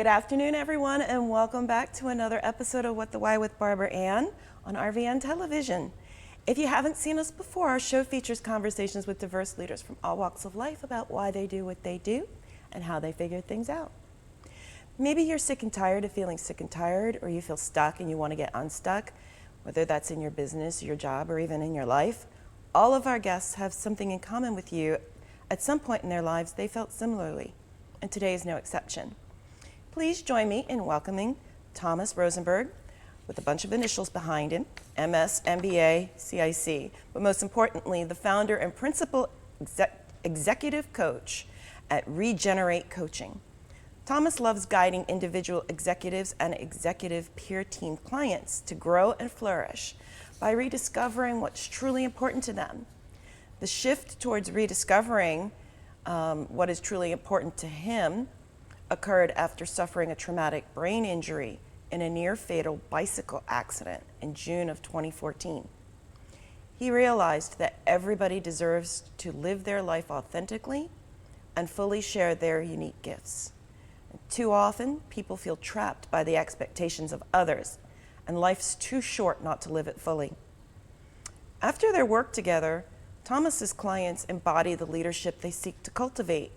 Good afternoon, everyone, and welcome back to another episode of What the Why with Barbara Ann on RVN Television. If you haven't seen us before, our show features conversations with diverse leaders from all walks of life about why they do what they do and how they figure things out. Maybe you're sick and tired of feeling sick and tired, or you feel stuck and you want to get unstuck, whether that's in your business, your job, or even in your life. All of our guests have something in common with you. At some point in their lives, they felt similarly, and today is no exception. Please join me in welcoming Thomas Rosenberg, with a bunch of initials behind him, MS, MBA, CIC, but most importantly, the founder and principal executive coach at Regenerate Coaching. Thomas loves guiding individual executives and executive peer team clients to grow and flourish by rediscovering what's truly important to them. The shift towards rediscovering what is truly important to him occurred after suffering a traumatic brain injury in a near-fatal bicycle accident in June of 2014. He realized that everybody deserves to live their life authentically and fully share their unique gifts. Too often, people feel trapped by the expectations of others, and life's too short not to live it fully. After their work together, Thomas's clients embody the leadership they seek to cultivate.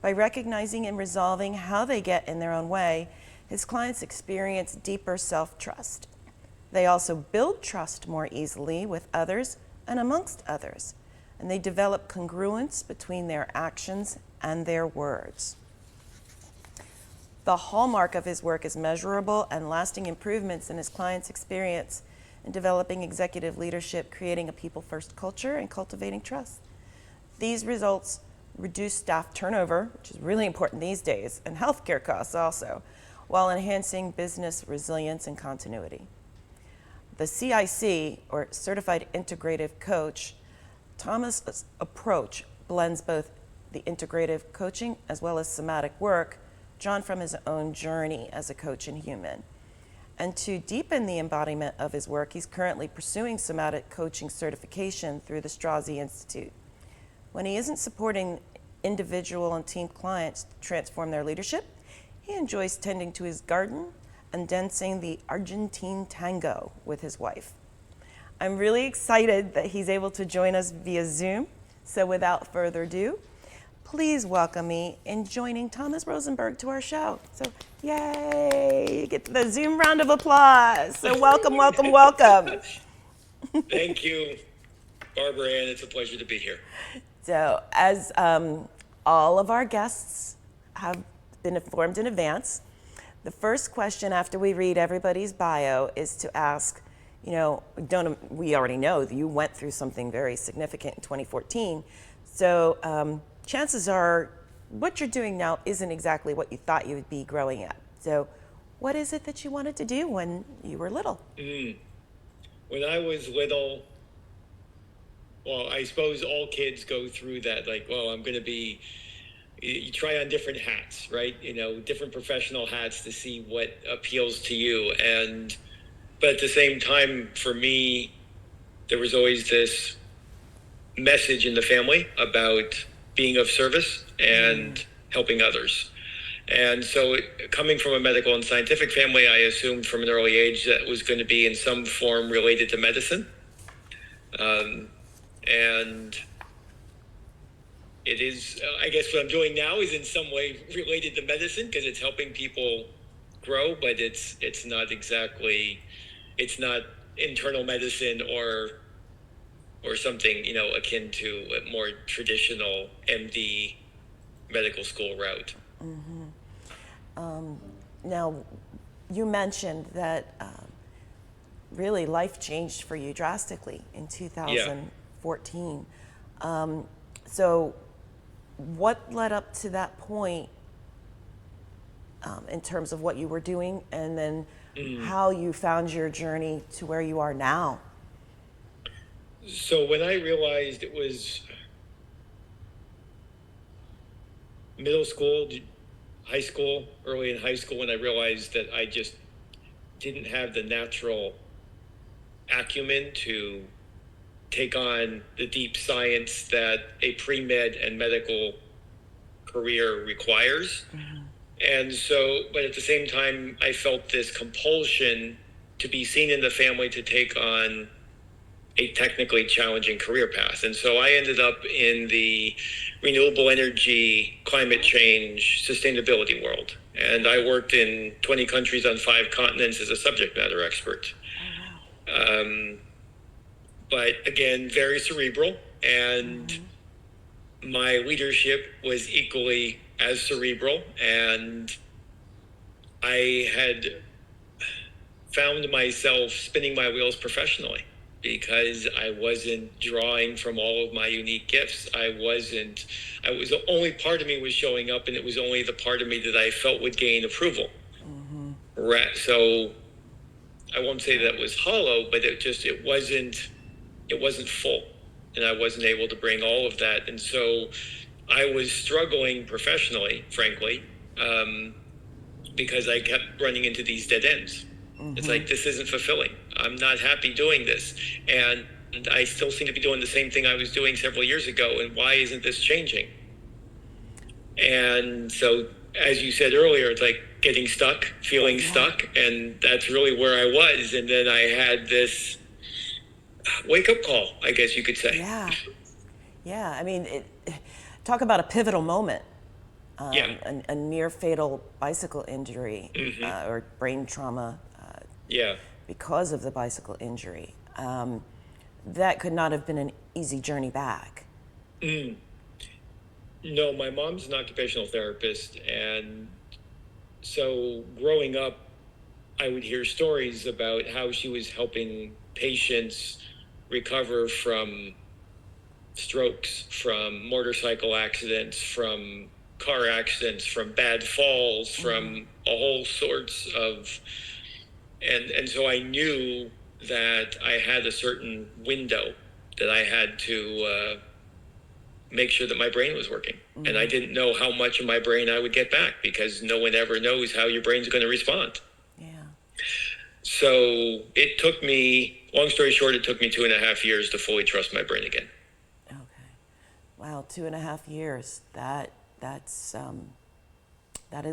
By recognizing and resolving how they get in their own way, his clients experience deeper self-trust. They also build trust more easily with others and amongst others, and they develop congruence between their actions and their words. The hallmark of his work is measurable and lasting improvements in his clients' experience in developing executive leadership, creating a people-first culture, and cultivating trust. These results reduce staff turnover, which is really important these days, and healthcare costs also, while enhancing business resilience and continuity. The CIC, or Certified Integrative Coach, Thomas' approach blends both the integrative coaching as well as somatic work drawn from his own journey as a coach and human. And to deepen the embodiment of his work, he's currently pursuing somatic coaching certification through the Strozzi Institute. When he isn't supporting individual and team clients to transform their leadership, he enjoys tending to his garden and dancing the Argentine tango with his wife. I'm really excited that he's able to join us via Zoom. So without further ado, please welcome me in joining Thomas Rosenberg to our show. So yay, get the Zoom round of applause. So welcome, welcome, welcome. Thank you, Barbara Ann. It's a pleasure to be here. So as all of our guests have been informed in advance, the first question after we read everybody's bio is to ask, we already know that you went through something very significant in 2014. So chances are what you're doing now isn't exactly what you thought you would be growing up. So what is it that you wanted to do when you were little? When I was little, well, I suppose all kids go through that, like, well, you try on different hats, right? Different professional hats to see what appeals to you. But at the same time, for me, there was always this message in the family about being of service and helping others. And so coming from a medical and scientific family, I assumed from an early age that it was going to be in some form related to medicine. And it is, I guess what I'm doing now is in some way related to medicine because it's helping people grow, but it's not internal medicine or something, akin to a more traditional MD medical school route. Now, you mentioned that really life changed for you drastically in 2014. So what led up to that point in terms of what you were doing, and then how you found your journey to where you are now? So when I realized it was middle school, high school, early in high school, when I realized that I just didn't have the natural acumen to take on the deep science that a pre-med and medical career requires, And so, but at the same time, I felt this compulsion to be seen in the family to take on a technically challenging career path. And so I ended up in the renewable energy, climate change, sustainability world. And I worked in 20 countries on 5 continents as a subject matter expert. But again, very cerebral. And my leadership was equally as cerebral. And I had found myself spinning my wheels professionally because I wasn't drawing from all of my unique gifts. I was the only part of me was showing up, and it was only the part of me that I felt would gain approval. So I won't say that was hollow, but it wasn't full, and I wasn't able to bring all of that. And so I was struggling professionally, frankly, because I kept running into these dead ends. It's like, this isn't fulfilling. I'm not happy doing this. And I still seem to be doing the same thing I was doing several years ago. And why isn't this changing? And so, as you said earlier, it's like getting stuck, feeling stuck. And that's really where I was. And then I had this wake up call, I guess you could say. Yeah. Yeah. I mean, talk about a pivotal moment. A near fatal bicycle injury or brain trauma because of the bicycle injury. That could not have been an easy journey back. No, my mom's an occupational therapist. And so growing up, I would hear stories about how she was helping patients recover from strokes, from motorcycle accidents, from car accidents, from bad falls, from a whole sorts of, and so I knew that I had a certain window that I had to make sure that my brain was working. And I didn't know how much of my brain I would get back, because no one ever knows how your brain's going to respond. Yeah. So it took me, long story short, it took me 2.5 years to fully trust my brain again. Okay. Wow, 2.5 years. That is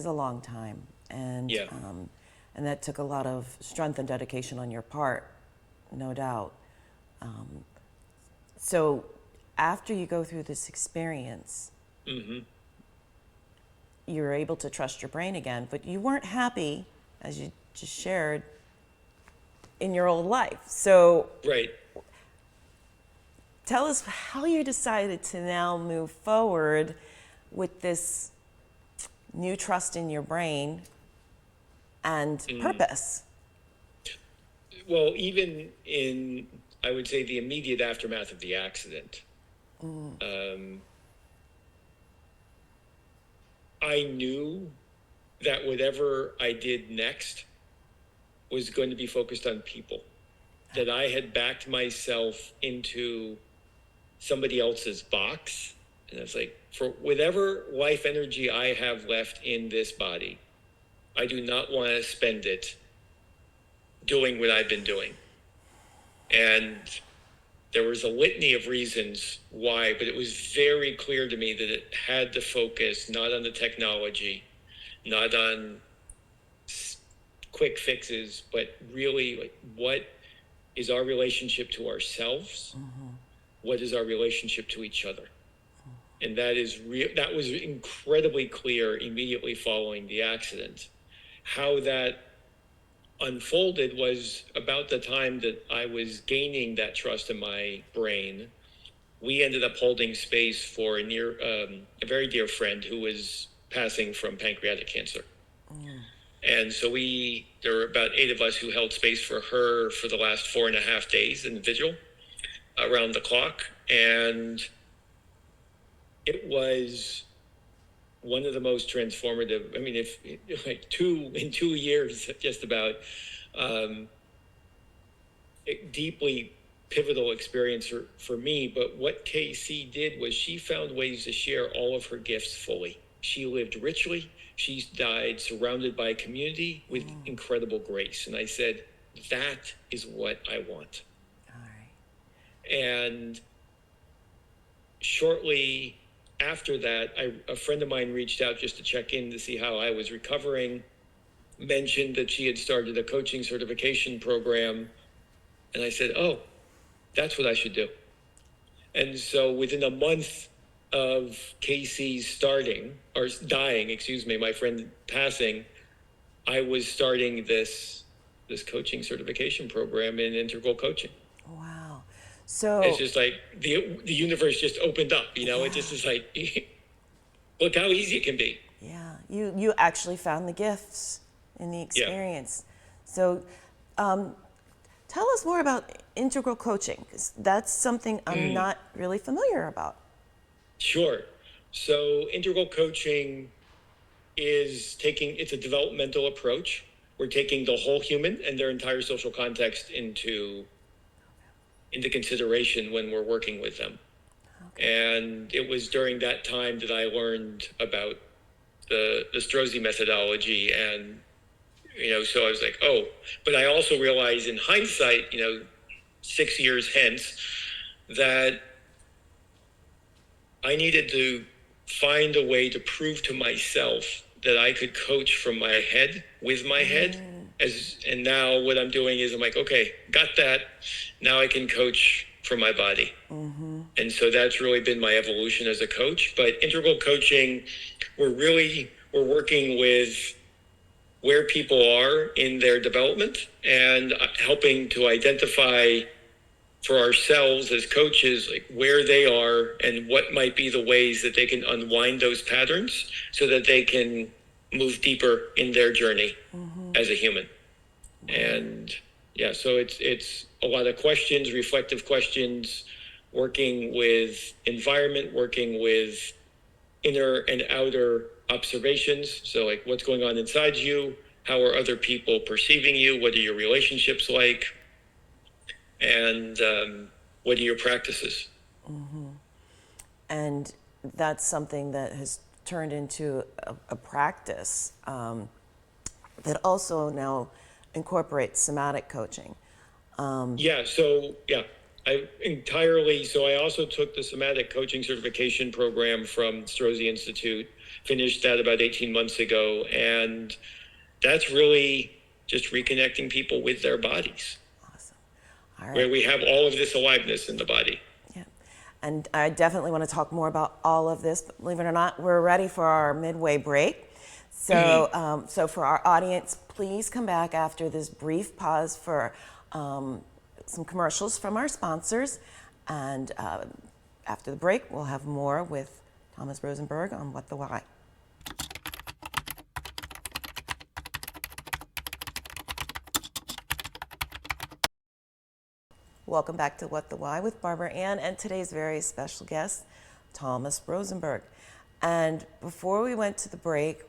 a long time, and and that took a lot of strength and dedication on your part, no doubt. So after you go through this experience, you're able to trust your brain again, but you weren't happy, as you just shared, in your old life. So tell us how you decided to now move forward with this new trust in your brain and purpose. Well, even in, I would say, the immediate aftermath of the accident, I knew that whatever I did next was going to be focused on people, that I had backed myself into somebody else's box. And I was like, for whatever life energy I have left in this body, I do not want to spend it doing what I've been doing. And there was a litany of reasons why, but it was very clear to me that it had to focus not on the technology, not on quick fixes, but really, like, what is our relationship to ourselves? What is our relationship to each other? And that was incredibly clear immediately following the accident. How that unfolded was about the time that I was gaining that trust in my brain. We ended up holding space for a very dear friend who was passing from pancreatic cancer. And so there were about 8 of us who held space for her for the last 4.5 days in the vigil around the clock. And it was one of the most transformative, I mean, in 2 years, just about, deeply pivotal experience for me. But what Casey did was she found ways to share all of her gifts fully. She lived richly. She died surrounded by a community with incredible grace. And I said, that is what I want. All right. And shortly after that, a friend of mine reached out just to check in to see how I was recovering, mentioned that she had started a coaching certification program. And I said, oh, that's what I should do. And so within a month of Casey's dying, my friend passing, I was starting this coaching certification program in integral coaching. Wow. So it's just like the universe just opened up, It just is like, look how easy it can be. yeah, you actually found the gifts in the experience. So tell us more about integral coaching, because that's something I'm not really familiar about. Sure. So integral coaching it's a developmental approach. We're taking the whole human and their entire social context into consideration when we're working with them. Okay. And it was during that time that I learned about the Strozzi methodology, and so I was like, oh, but I also realized in hindsight, 6 years hence, that I needed to find a way to prove to myself that I could coach from my head, with my head. And now what I'm doing is I'm like, okay, got that. Now I can coach from my body. Mm-hmm. And so that's really been my evolution as a coach. But integral coaching, we're working with where people are in their development and helping to identify for ourselves as coaches, like where they are and what might be the ways that they can unwind those patterns so that they can move deeper in their journey as a human. And so it's a lot of questions, reflective questions, working with environment, working with inner and outer observations. So like what's going on inside you, how are other people perceiving you, what are your relationships like, and what are your practices? Mm-hmm. And that's something that has turned into a practice that also now incorporates somatic coaching. I also took the somatic coaching certification program from Strozzi Institute, finished that about 18 months ago, and that's really just reconnecting people with their bodies. Awesome. All right. Where we have all of this aliveness in the body. Yeah. And I definitely want to talk more about all of this, but believe it or not, we're ready for our midway break. So, so for our audience, please come back after this brief pause for some commercials from our sponsors. And after the break, we'll have more with Thomas Rosenberg on What the Why. Welcome back to What the Why with Barbara Ann and today's very special guest, Thomas Rosenberg. And before we went to the break,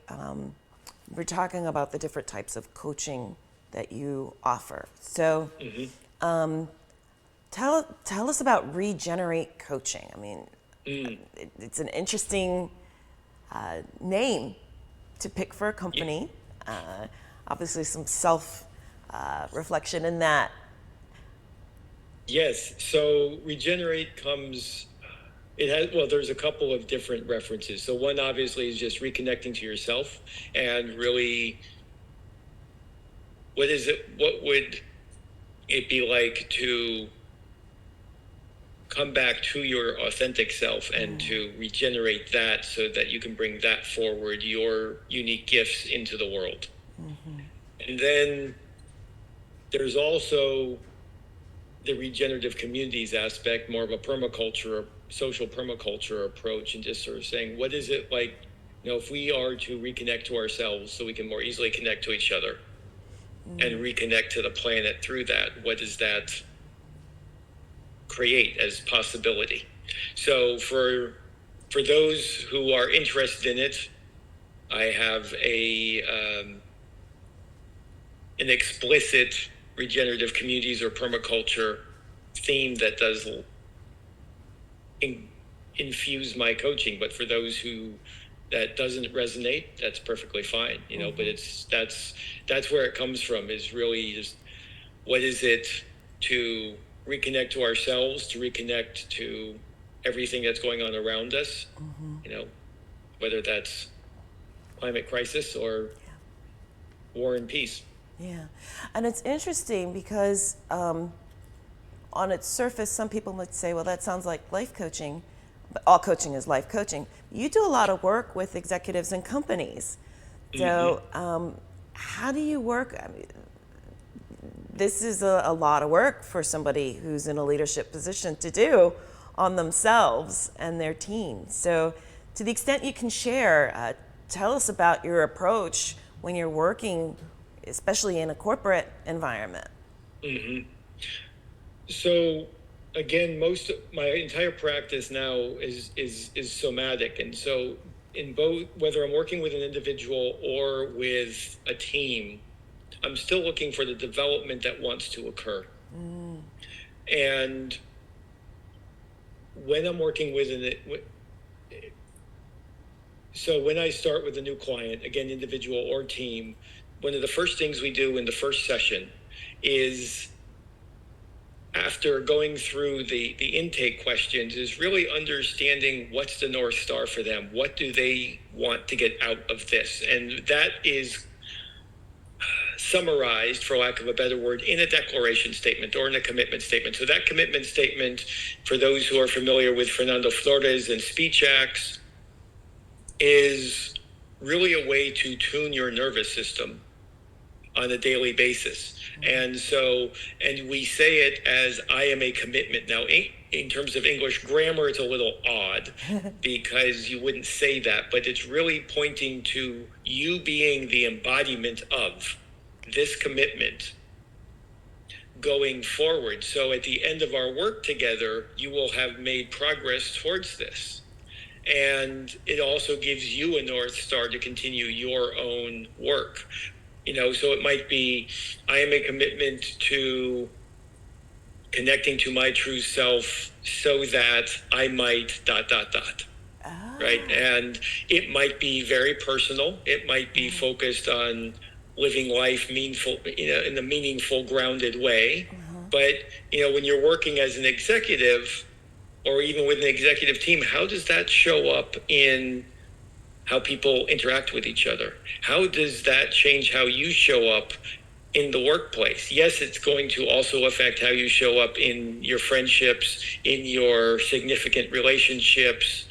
we're talking about the different types of coaching that you offer. So tell us about Regenerate Coaching. I mean, it's an interesting name to pick for a company. Obviously some self-reflection in that. Yes, so Regenerate there's a couple of different references. So one obviously is just reconnecting to yourself and really, what would it be like to come back to your authentic self and to regenerate that so that you can bring that forward, your unique gifts into the world. And then there's also the regenerative communities aspect, more of a social permaculture approach, and just sort of saying, what is it like, if we are to reconnect to ourselves so we can more easily connect to each other and reconnect to the planet through that, what does that create as possibility? So for those who are interested in it, I have an explicit regenerative communities or permaculture theme that does infuse my coaching. But for those who that doesn't resonate, that's perfectly fine, but that's where it comes from, is really just what is it to reconnect to ourselves, to reconnect to everything that's going on around us, whether that's climate crisis or war and peace. Yeah, and it's interesting because on its surface, some people might say, well, that sounds like life coaching, but all coaching is life coaching. You do a lot of work with executives and companies. So how do you work? I mean, this is a lot of work for somebody who's in a leadership position to do on themselves and their team. So to the extent you can share, tell us about your approach when you're working, especially in a corporate environment. So again, my entire practice now is somatic, and so in both, whether I'm working with an individual or with a team, I'm still looking for the development that wants to occur. And when I'm working with so when I start with a new client, again, individual or team, one of the first things we do in the first session is, after going through the intake questions, is really understanding what's the North Star for them. What do they want to get out of this? And that is summarized, for lack of a better word, in a declaration statement or in a commitment statement. So that commitment statement, for those who are familiar with Fernando Flores and speech acts, is really a way to tune your nervous system on a daily basis. And we say it as, I am a commitment. Now, in terms of English grammar, it's a little odd because you wouldn't say that, but it's really pointing to you being the embodiment of this commitment going forward. So at the end of our work together, you will have made progress towards this. And it also gives you a North Star to continue your own work. So it might be, I am a commitment to connecting to my true self so that I might ... Right? And it might be very personal. It might be focused on living life meaningful, in a meaningful, grounded way. But, when you're working as an executive or even with an executive team, how does that show up in how people interact with each other? How does that change how you show up in the workplace? Yes, it's going to also affect how you show up in your friendships, in your significant relationships,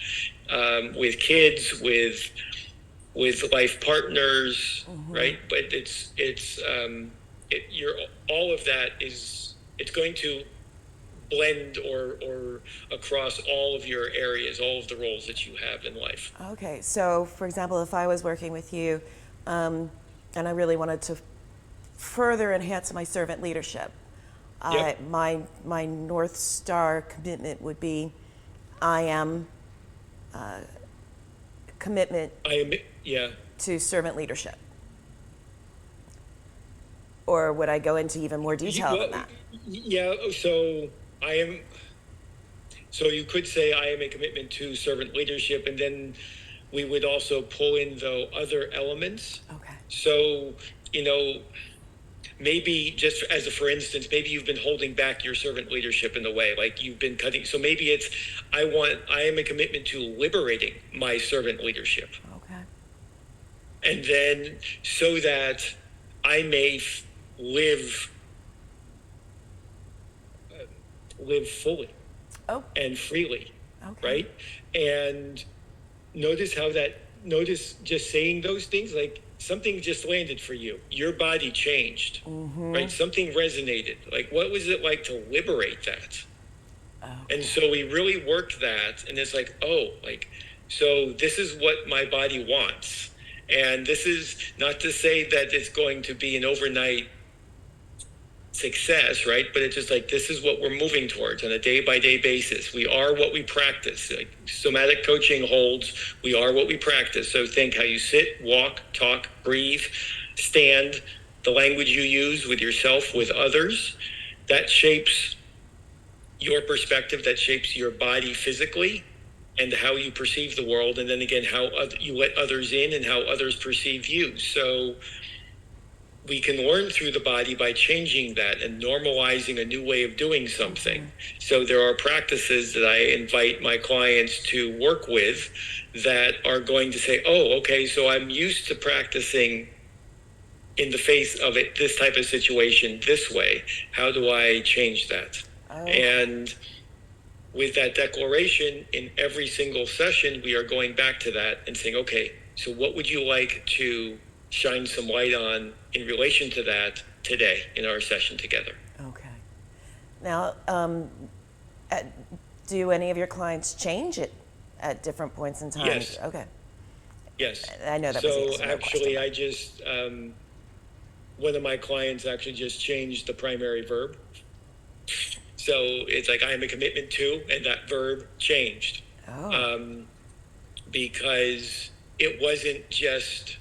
with kids, with life partners, right? But all of that it's going to blend or across all of your areas, all of the roles that you have in life. Okay, so for example, if I was working with you and I really wanted to further enhance my servant leadership, my North Star commitment would be, I am commitment to servant leadership. Or would I go into even more detail than that? Yeah, so you could say, I am a commitment to servant leadership, and then we would also pull in the other elements. Okay. So, maybe just as for instance, maybe you've been holding back your servant leadership in a way, like you've been cutting. So maybe it's, I am a commitment to liberating my servant leadership. Okay. And then so that I may live fully and freely. Okay. Right? And notice just saying those things, like something just landed for you. Your body changed, right? Something resonated. Like, what was it like to liberate that? Okay. And so we really worked that, and it's like, so this is what my body wants. And this is not to say that it's going to be an overnight success, right? But it's just like, this is what we're moving towards on a day-by-day basis. We are what we practice. Like somatic coaching holds, we are what we practice. So think how you sit, walk, talk, breathe, stand, the language you use with yourself, with others. That shapes your perspective, that shapes your body physically and how you perceive the world. And then again, how you let others in and how others perceive you. So we can learn through the body by changing that and normalizing a new way of doing something. So there are practices that I invite my clients to work with that are going to say, oh, okay, so I'm used to practicing in the face of it, this type of situation this way. How do I change that? And with that declaration, in every single session, we are going back to that and saying, okay, so what would you like to shine some light on in relation to that today in our session together? Okay. Now, do any of your clients change it at different points in time? Yes. Okay. Yes. I know that was a yes or no actually, question. I just, one of my clients actually just changed the primary verb. So it's like, I am a commitment to, and that verb changed. Because it wasn't just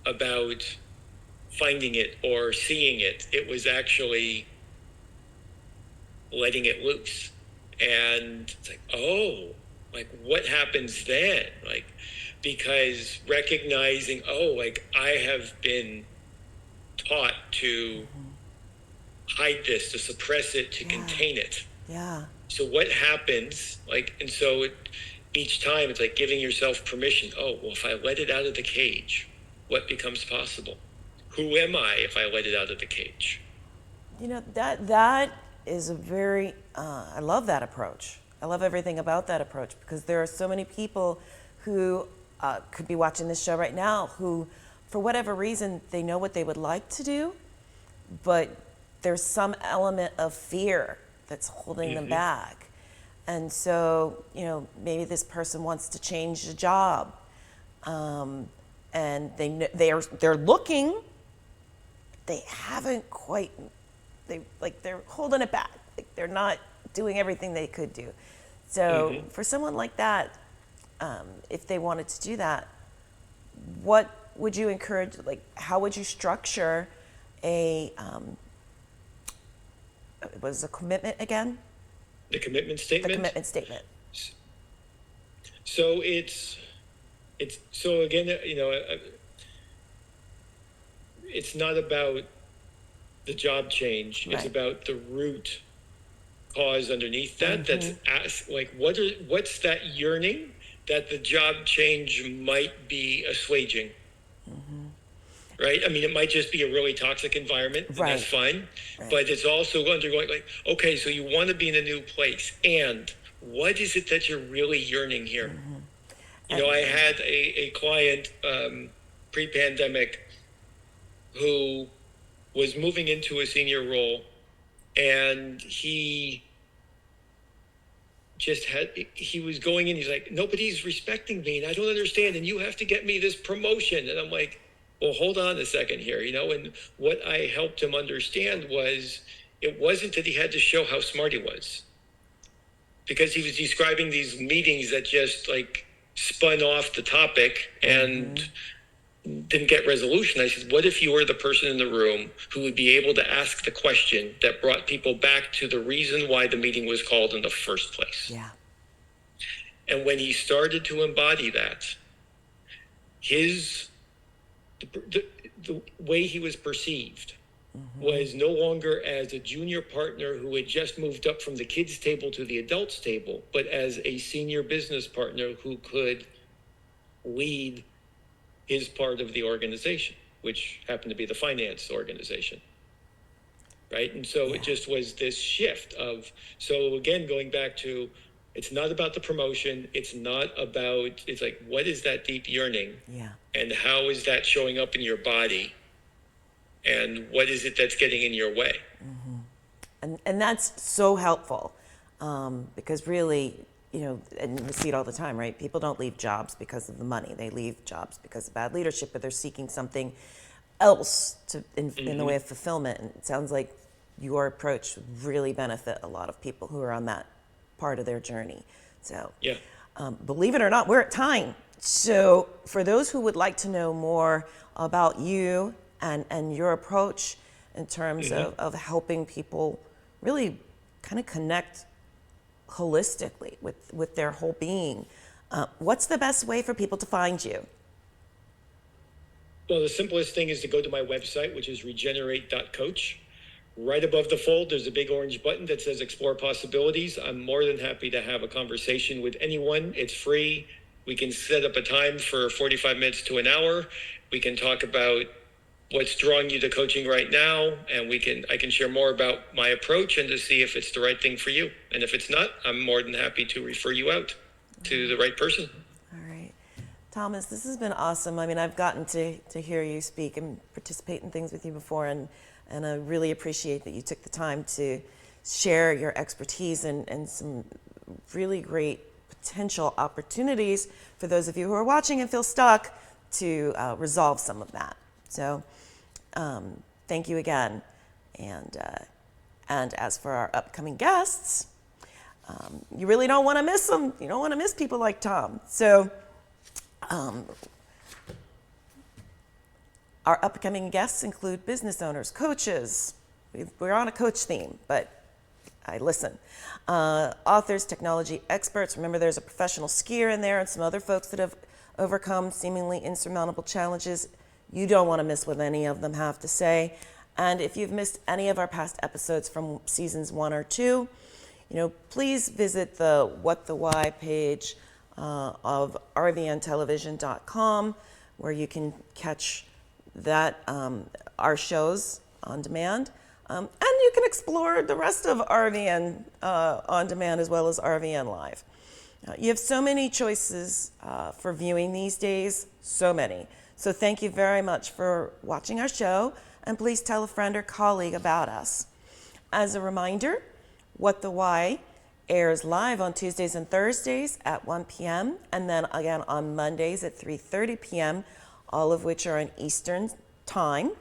about finding it or seeing it. It was actually letting it loose. And it's like, oh, like what happens then? Like, because recognizing, oh, like I have been taught to hide this, to suppress it, to contain it. Yeah. So what happens, like, and so each time it's like giving yourself permission. Oh, well, if I let it out of the cage, what becomes possible? Who am I if I let it out of the cage? You know, that is a very, I love that approach. I love everything about that approach because there are so many people who could be watching this show right now who, for whatever reason, they know what they would like to do, but there's some element of fear that's holding them back. And so, you know, maybe this person wants to change the job, and they're looking, they haven't quite, they're holding it back. Like they're not doing everything they could do. So for someone like that, if they wanted to do that, what would you encourage? Like, how would you structure a was a commitment again? The commitment statement? The commitment statement. So it's so again, you know, it's not about the job change. Right. It's about the root cause underneath that. That's like, what's that yearning that the job change might be assuaging? Right? I mean, it might just be a really toxic environment, and that's fine. But it's also undergoing, like, okay, so you want to be in a new place, and what is it that you're really yearning here? You know, I had a client pre-pandemic who was moving into a senior role, and he was going in, he's like, nobody's respecting me, and I don't understand, and you have to get me this promotion. And I'm like, well, hold on a second here, you know. And what I helped him understand was it wasn't that he had to show how smart he was, because he was describing these meetings that just like spun off the topic and didn't get resolution. I said, what if you were the person in the room who would be able to ask the question that brought people back to the reason why the meeting was called in the first place? Yeah. And when he started to embody that, the way he was perceived was no longer as a junior partner who had just moved up from the kids' table to the adults' table, but as a senior business partner who could lead his part of the organization, which happened to be the finance organization. Right? And so it just was this shift of, so again, going back to, it's not about the promotion. It's not about, it's like, what is that deep yearning? Yeah. And how is that showing up in your body? And what is it that's getting in your way? And that's so helpful because really, you know, and we see it all the time, right? People don't leave jobs because of the money. They leave jobs because of bad leadership, but they're seeking something else in the way of fulfillment. And it sounds like your approach would really benefit a lot of people who are on that part of their journey. So, Yeah. Believe it or not, we're at time. So for those who would like to know more about you and your approach in terms of helping people really kind of connect holistically with their whole being, what's the best way for people to find you? Well, the simplest thing is to go to my website, which is regenerate.coach. Right above the fold, there's a big orange button that says Explore Possibilities. I'm more than happy to have a conversation with anyone. It's free. We can set up a time for 45 minutes to an hour. We can talk about what's drawing you to coaching right now, and I can share more about my approach and to see if it's the right thing for you. And if it's not, I'm more than happy to refer you out to the right person. All right. Thomas, this has been awesome. I mean, I've gotten to hear you speak and participate in things with you before, and I really appreciate that you took the time to share your expertise and some really great potential opportunities for those of you who are watching and feel stuck to resolve some of that. So thank you again. And as for our upcoming guests, you really don't want to miss them. You don't want to miss people like Tom. So our upcoming guests include business owners, coaches. We're on a coach theme, but I listen. Authors, technology experts. Remember, there's a professional skier in there and some other folks that have overcome seemingly insurmountable challenges. You don't want to miss what any of them have to say. And if you've missed any of our past episodes from seasons 1 or 2, please visit the What the Why page of RVNTelevision.com, where you can catch our shows on demand. And you can explore the rest of RVN on demand as well as RVN Live. You have so many choices for viewing these days, so many. So thank you very much for watching our show, and please tell a friend or colleague about us. As a reminder, What the Why airs live on Tuesdays and Thursdays at 1 p.m. and then again on Mondays at 3:30 p.m., all of which are in Eastern Time,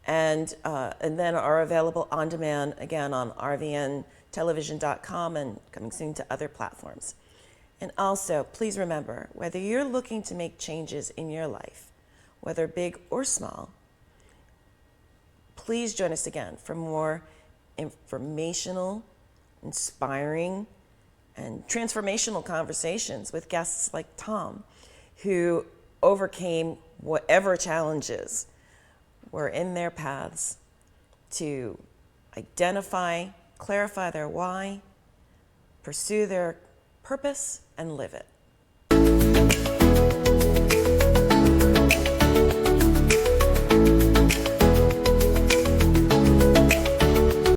and then are available on demand again on rvntelevision.com and coming soon to other platforms. And also, please remember, whether you're looking to make changes in your life, whether big or small, please join us again for more informational, inspiring, and transformational conversations with guests like Tom, who overcame whatever challenges were in their paths to identify, clarify their why, pursue their purpose, and live it.